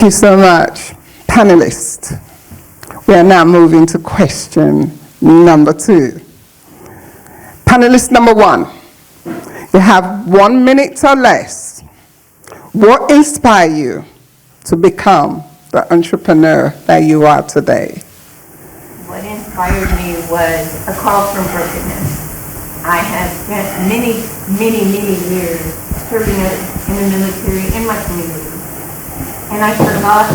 Thank you so much. Panelists, we are now moving to question number 2. Panelist number 1, you have 1 minute or less. What inspired you to become the entrepreneur that you are today? What inspired me was a call from brokenness. I had spent many years serving in the military in my community. And I forgot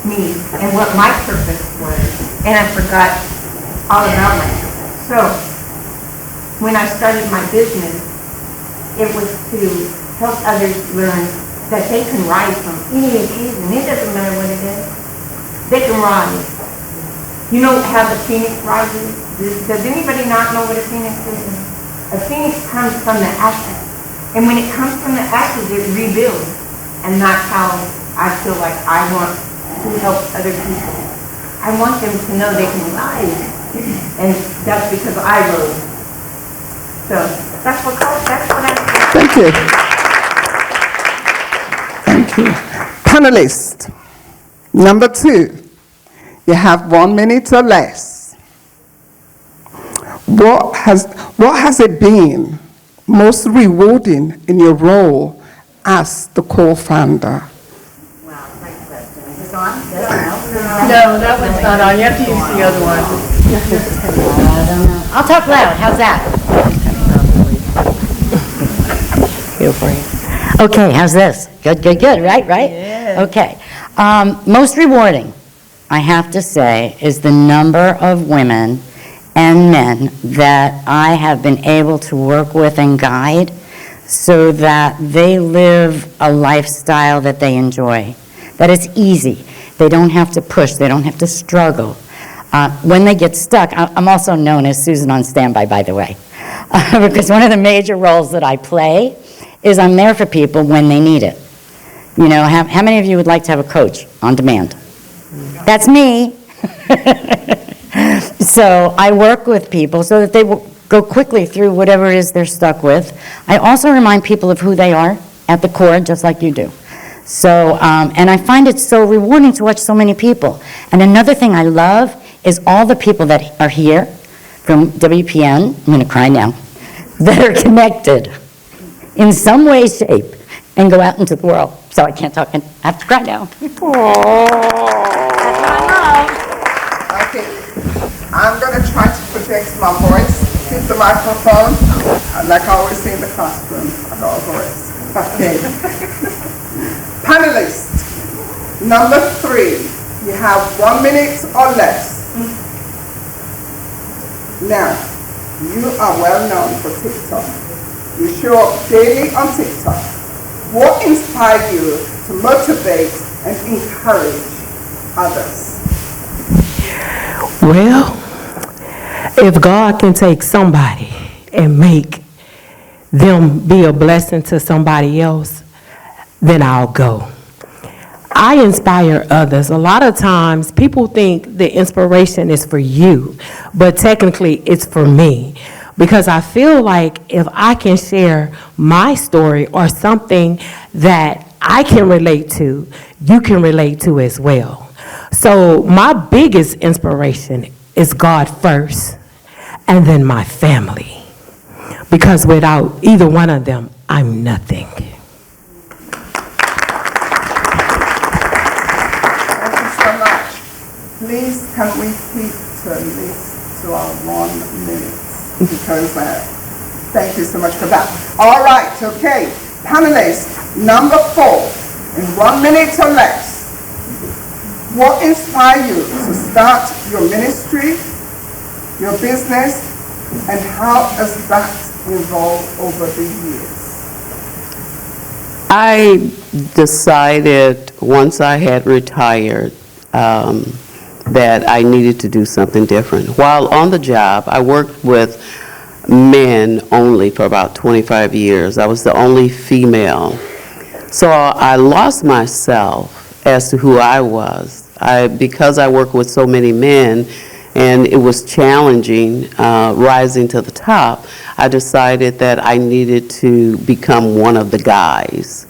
me and what my purpose was. And I forgot all about my purpose. So when I started my business, it was to help others learn that they can rise from any occasion. It doesn't matter what it is. They can rise. You know how the phoenix rises? Does anybody not know what a phoenix is? A phoenix comes from the ashes. And when it comes from the ashes, it rebuilds. And that's how I feel like I want to help other people. I want them to know they can rise. And that's because I rose. So that's what I feel. Thank you. Thank you. Panelist number 2, you have 1 minute or less. What has it been most rewarding in your role as the co-founder? Wow, great question. Is this on? No, that one's not on. You have to use the other one. I don't know. I'll talk loud. How's that? Feel for you. Okay, how's this? Good, right? Yeah. Okay. Most rewarding, I have to say, is the number of women and men that I have been able to work with and guide so that they live a lifestyle that they enjoy, that it's easy. They don't have to push. They don't have to struggle. When they get stuck, I'm also known as Susan on standby, by the way, because one of the major roles that I play is I'm there for people when they need it. You know, how many of you would like to have a coach on demand? That's me. So I work with people so that they will go quickly through whatever it is they're stuck with. I also remind people of who they are at the core, just like you do. So, and I find it so rewarding to watch so many people. And another thing I love is all the people that are here from WPN, I'm going to cry now, that are connected in some way, shape, and go out into the world. So I can't talk and I have to cry now. Okay, I'm going to try to protect my voice. Keep the microphone, like I always say in the classroom, at all voice. Okay. Panelist number 3, you have 1 minute or less. Now, you are well known for TikTok. You show up daily on TikTok. What inspired you to motivate and encourage others? Well, if God can take somebody and make them be a blessing to somebody else, then I'll go. I inspire others. A lot of times people think the inspiration is for you, but technically it's for me. Because I feel like if I can share my story or something that I can relate to, you can relate to as well. So my biggest inspiration is God first, and then my family. Because without either one of them, I'm nothing. Thank you so much. Please, can we keep at least to our 1 minute? Because thank you so much for that. All right, okay. Panelist number 4, in 1 minute or less. What inspired you to start your ministry, your business, and how has that evolved over the years? I decided once I had retired that I needed to do something different. While on the job, I worked with men only for about 25 years. I was the only female. So I lost myself as to who I was. Because I work with so many men and it was challenging rising to the top, I decided that I needed to become one of the guys.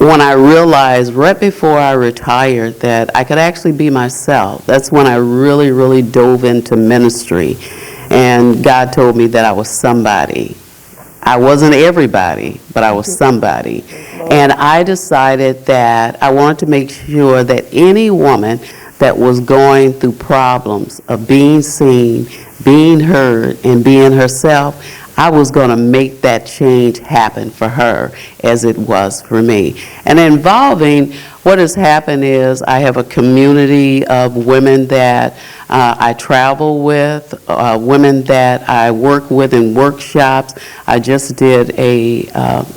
when I realized right before I retired that I could actually be myself. That's when I really, really dove into ministry. And God told me that I was somebody. I wasn't everybody, but I was somebody. And I decided that I wanted to make sure that any woman that was going through problems of being seen, being heard, and being herself, I was going to make that change happen for her as it was for me. And involving, what has happened is I have a community of women that I travel with, women that I work with in workshops. I just did a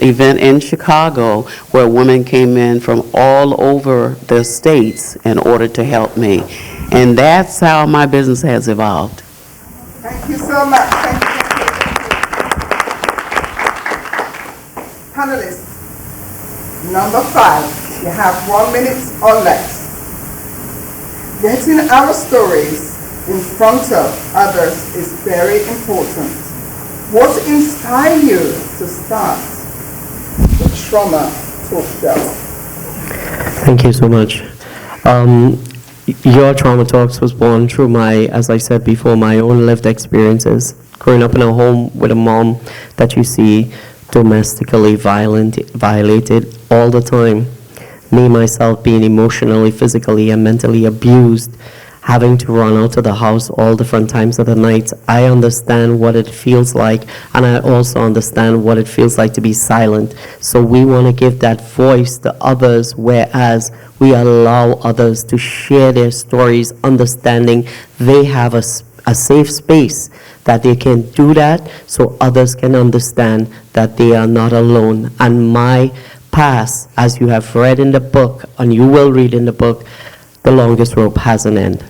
event in Chicago where women came in from all over the states in order to help me. And that's how my business has evolved. Thank you so much. Thank you. Panelists, number 5, you have 1 minute or less. Getting our stories in front of others is very important. What inspired you to start the Trauma Talk Show? Thank you so much. Your Trauma Talks was born through my, as I said before, my own lived experiences. Growing up in a home with a mom that you see domestically violated all the time. Me, myself, being emotionally, physically, and mentally abused, having to run out of the house all different times of the night. I understand what it feels like, and I also understand what it feels like to be silent. So we want to give that voice to others, whereas we allow others to share their stories, understanding they have a safe space that they can do that, so others can understand that they are not alone. And my past, as you have read in the book, and you will read in the book, the longest rope has an end.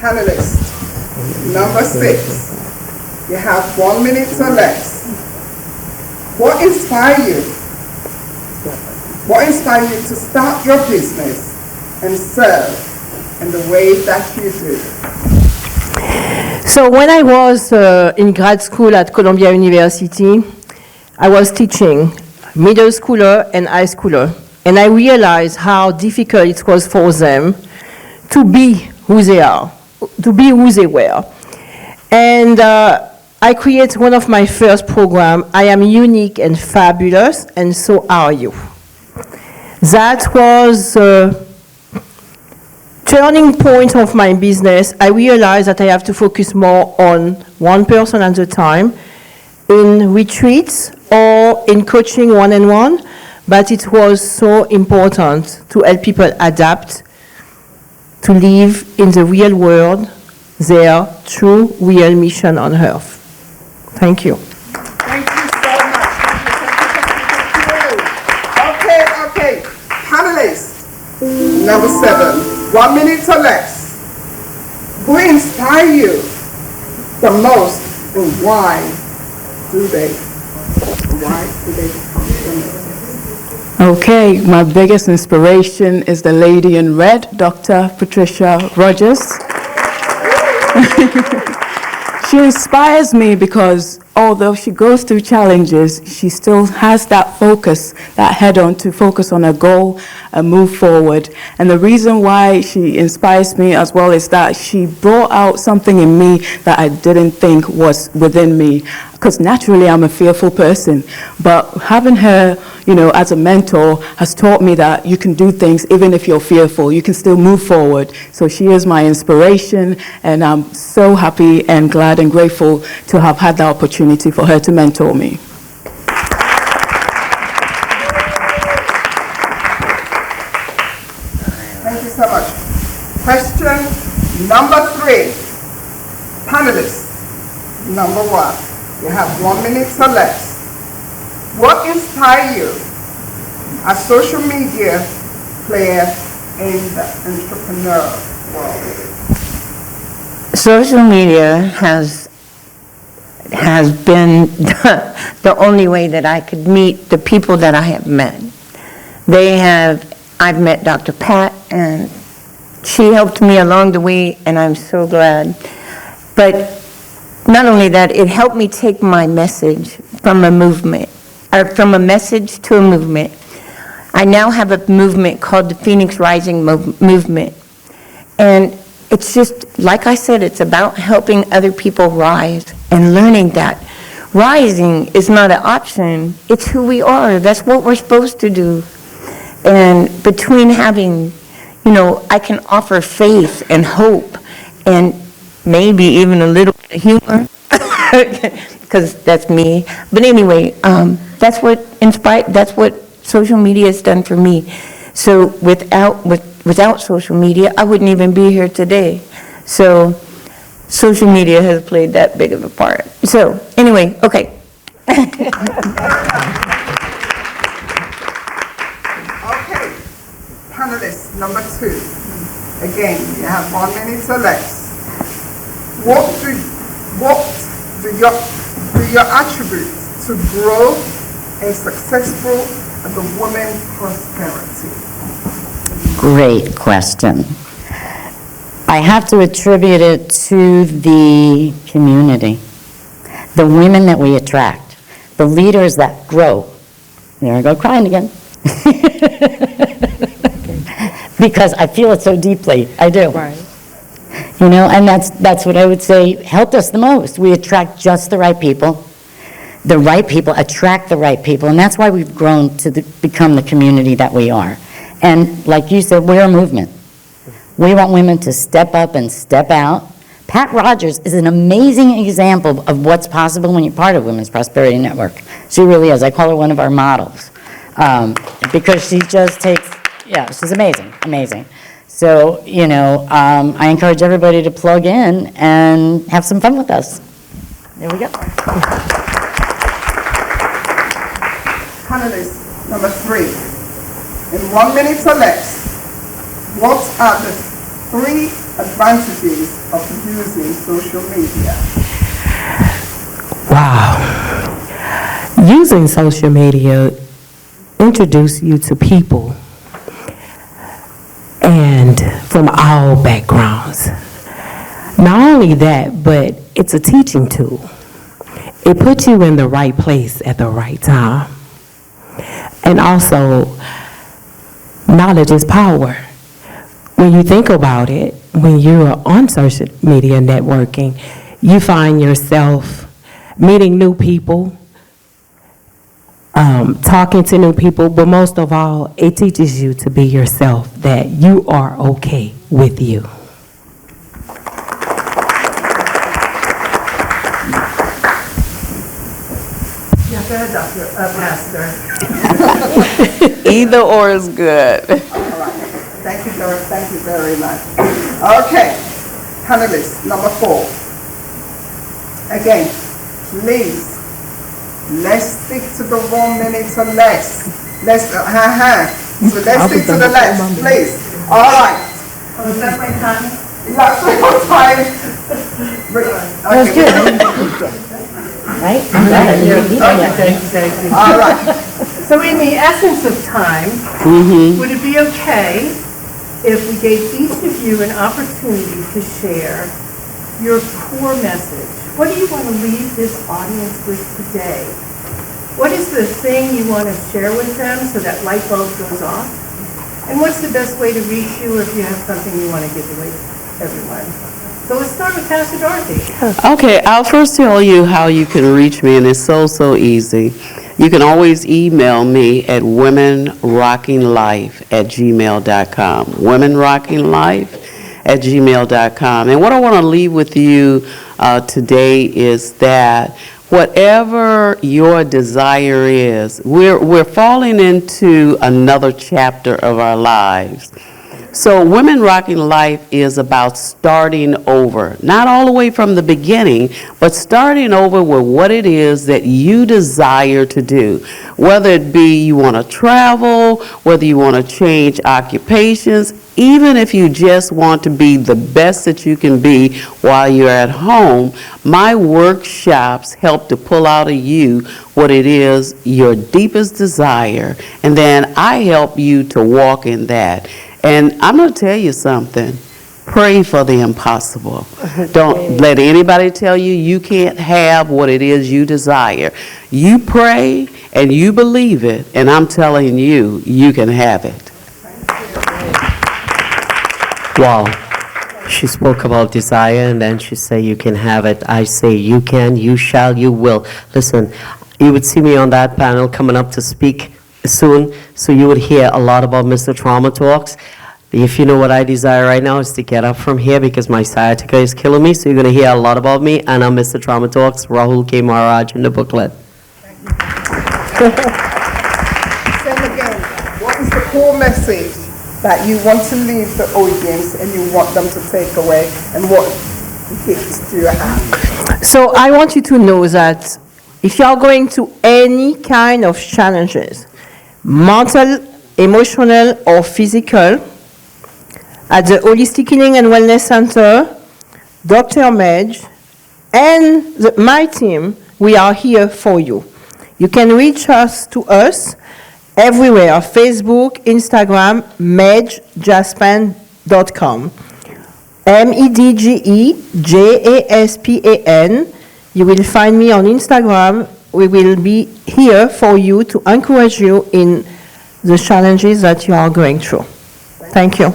Panelists, number 6, you have 1 minute or less. What inspired you? What inspired you to start your business and serve in the way that you do? So when I was in grad school at Columbia University, I was teaching middle schooler and high schooler, and I realized how difficult it was for them to be who they are, to be who they were. And I created one of my first programs, I Am Unique and Fabulous, and So Are You. That was a turning point of my business. I realized that I have to focus more on one person at a time in retreats or in coaching one-on-one, but it was so important to help people adapt, to live in the real world, their true, real mission on earth. Thank you. Thank you so much. Thank you. Okay. Panelists, number 7, 1 minute or less. Who inspire you the most and why do they? Why do they become feminists? Okay, my biggest inspiration is the lady in red, Dr. Patricia Rogers. She inspires me because although she goes through challenges, she still has that focus, that head-on to focus on a goal and move forward. And the reason why she inspires me as well is that she brought out something in me that I didn't think was within me. Because naturally I'm a fearful person, but having her, as a mentor has taught me that you can do things even if you're fearful. You can still move forward. So she is my inspiration, and I'm so happy and glad and grateful to have had the opportunity for her to mentor me. Thank you so much. Question number 3. Panelists, number 1. You have 1 minute or less. What inspired you as social media player in the entrepreneur world? Social media has been the only way that I could meet the people that I have met. I've met Dr. Pat, and she helped me along the way, and I'm so glad. But not only that, it helped me take my message from a movement, or from a message to a movement. I now have a movement called the Phoenix Rising Movement. And it's just, like I said, it's about helping other people rise and learning that rising is not an option, it's who we are. That's what we're supposed to do. And between having, I can offer faith and hope and maybe even a little bit of humor, because that's me. But anyway, that's what social media has done for me. So without social media, I wouldn't even be here today. So social media has played that big of a part. So anyway, okay. Okay, panelist number 2. Again, you have 1 minute or less. What do you attribute to growth and successful the women prosperity? Great question. I have to attribute it to the community, the women that we attract, the leaders that grow. There I go crying again. Because I feel it so deeply. I do. Right. And that's what I would say helped us the most. We attract just the right people. The right people attract the right people, and that's why we've grown to become the community that we are. And like you said, we're a movement. We want women to step up and step out. Pat Rogers is an amazing example of what's possible when you're part of Women's Prosperity Network. She really is. I call her one of our models because she just takes, she's amazing, amazing. So, I encourage everybody to plug in and have some fun with us. There we go. Panelist number 3. In 1 minute or less, what are the 3 advantages of using social media? Wow. Using social media introduce you to people and from all backgrounds. Not only that, but it's a teaching tool. It puts you in the right place at the right time. And also, knowledge is power. When you think about it, when you are on social media networking, you find yourself meeting new people, talking to new people, but most of all, it teaches you to be yourself, that you are okay with you. Go ahead, Pastor. Either or is good. All right. Thank you very much. Okay, panelist number 4. Again, please, let's stick to the 1 minute or less. So let's stick to the less, please. All right. Was that my time? That's your time. That's good. Right? Thank you. All right. So in the essence of time, would it be okay if we gave each of you an opportunity to share your core message? What do you want to leave this audience with today? What is the thing you want to share with them so that light bulb goes off? And what's the best way to reach you if you have something you want to give away to everyone? So let's start with Pastor Dorothy. Okay, I'll first tell you how you can reach me, and it's so easy. You can always email me at womenrockinglife@gmail.com. womenrockinglife@gmail.com. And what I want to leave with you today is that whatever your desire is, we're falling into another chapter of our lives. So Women Rocking Life is about starting over, not all the way from the beginning, but starting over with what it is that you desire to do. Whether it be you want to travel, whether you want to change occupations, even if you just want to be the best that you can be while you're at home, my workshops help to pull out of you what it is your deepest desire, and then I help you to walk in that. And I'm going to tell you something. Pray for the impossible. Don't let anybody tell you you can't have what it is you desire. You pray and you believe it, and I'm telling you, you can have it. Wow. She spoke about desire, and then she said you can have it. I say you can, you shall, you will. Listen, you would see me on that panel coming up to speak soon, so you would hear a lot about Mr. Trauma Talks. If you know what I desire right now is to get up from here because my sciatica is killing me, so you're going to hear a lot about me, and I'm Mr. Trauma Talks, Rahul K. Maharaj in the booklet. Same again, what is the core message that you want to leave the audience and you want them to take away, and what gifts do you have? So I want you to know that if you are going to any kind of challenges, mental, emotional, or physical, at the Holistic Healing and Wellness Center, Dr. Madge, and my team, we are here for you. You can reach us everywhere, Facebook, Instagram, medgejaspan.com. MEDGEJASPAN. You will find me on Instagram. We will be here for you to encourage you in the challenges that you are going through. Thank you.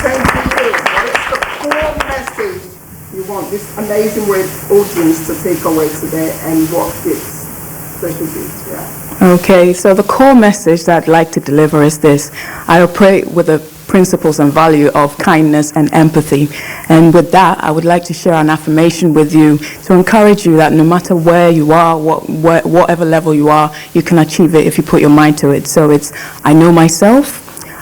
Same to you. What is the core message you want this amazing audience to take away today, and what gifts special gifts? Yeah. Okay, so the core message that I'd like to deliver is this. I operate with the principles and value of kindness and empathy. And with that, I would like to share an affirmation with you to encourage you that no matter where you are, whatever level you are, you can achieve it if you put your mind to it. So it's, I know myself,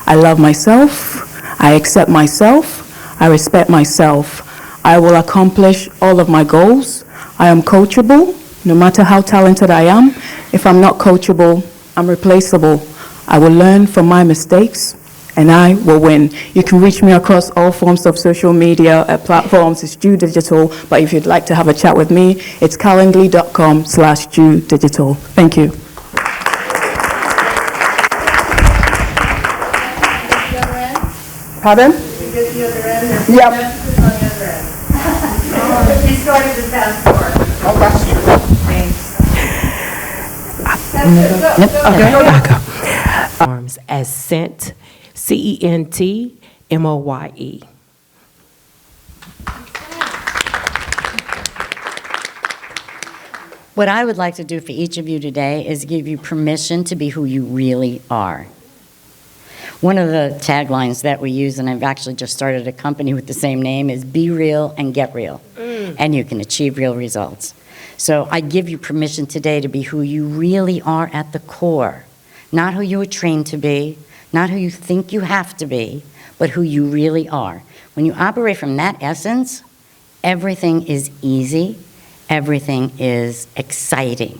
I love myself, I accept myself, I respect myself, I will accomplish all of my goals, I am coachable, no matter how talented I am. If I'm not coachable, I'm replaceable. I will learn from my mistakes, and I will win. You can reach me across all forms of social media platforms. It's Jew Digital, but if you'd like to have a chat with me, it's calendly.com/Jew Digital. Thank you. Pardon? Yep. She started the fast forward. Oh, that's true. Arms as sent, CENTMOYE. What I would like to do for each of you today is give you permission to be who you really are. One of the taglines that we use, and I've actually just started a company with the same name, is be real and get real. And you can achieve real results. So I give you permission today to be who you really are at the core. Not who you were trained to be, not who you think you have to be, but who you really are. When you operate from that essence, everything is easy, everything is exciting,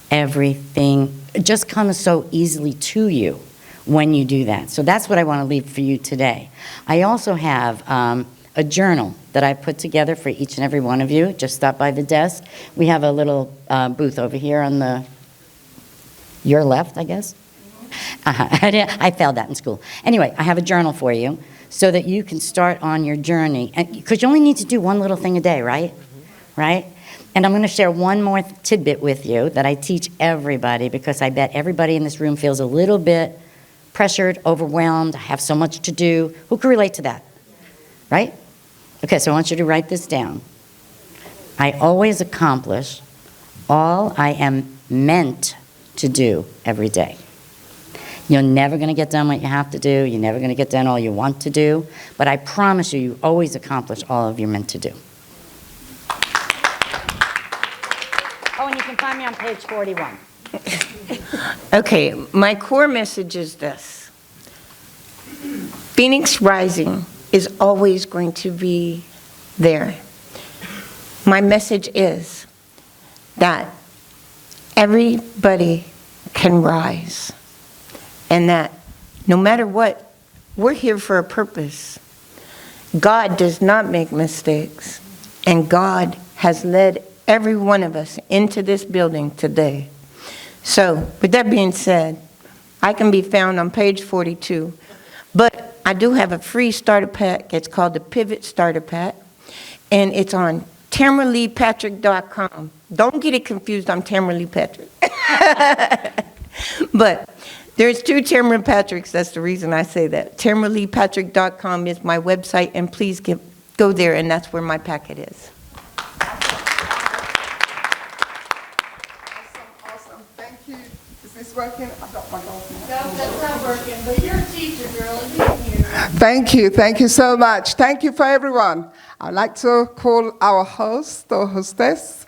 everything just comes so easily to you when you do that. So that's what I want to leave for you today. I also have a journal that I put together for each and every one of you. Just stop by the desk. We have a little booth over here on your left, I guess. I failed that in school. Anyway, I have a journal for you so that you can start on your journey. Because you only need to do one little thing a day, right? Right? And I'm going to share one more tidbit with you that I teach everybody, because I bet everybody in this room feels a little bit pressured, overwhelmed, have so much to do. Who can relate to that? Right? Okay, so I want you to write this down. I always accomplish all I am meant to do every day. You're never going to get done what you have to do. You're never going to get done all you want to do. But I promise you, you always accomplish all of you're meant to do. Oh, and you can find me on page 41. Okay, my core message is this. Phoenix Rising is always going to be there. My message is that everybody can rise, and that no matter what, we're here for a purpose. God does not make mistakes, and God has led every one of us into this building today. So, with that being said, I can be found on page 42, but I do have a free starter pack. It's called the Pivot Starter Pack, and it's on TamaraLeePatrick.com. Don't get it confused, I'm Tamara Lee Patrick. But there's two Tamara Patricks, that's the reason I say that. TamaraLeePatrick.com is my website, and please go there, and that's where my packet is. Awesome, thank you. Is this working? I've got my golf. No, that's not working, but you're a teacher, girl, and you can hear. Thank you so much. Thank you for everyone. I'd like to call our host or hostess.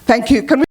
Thank you. Can we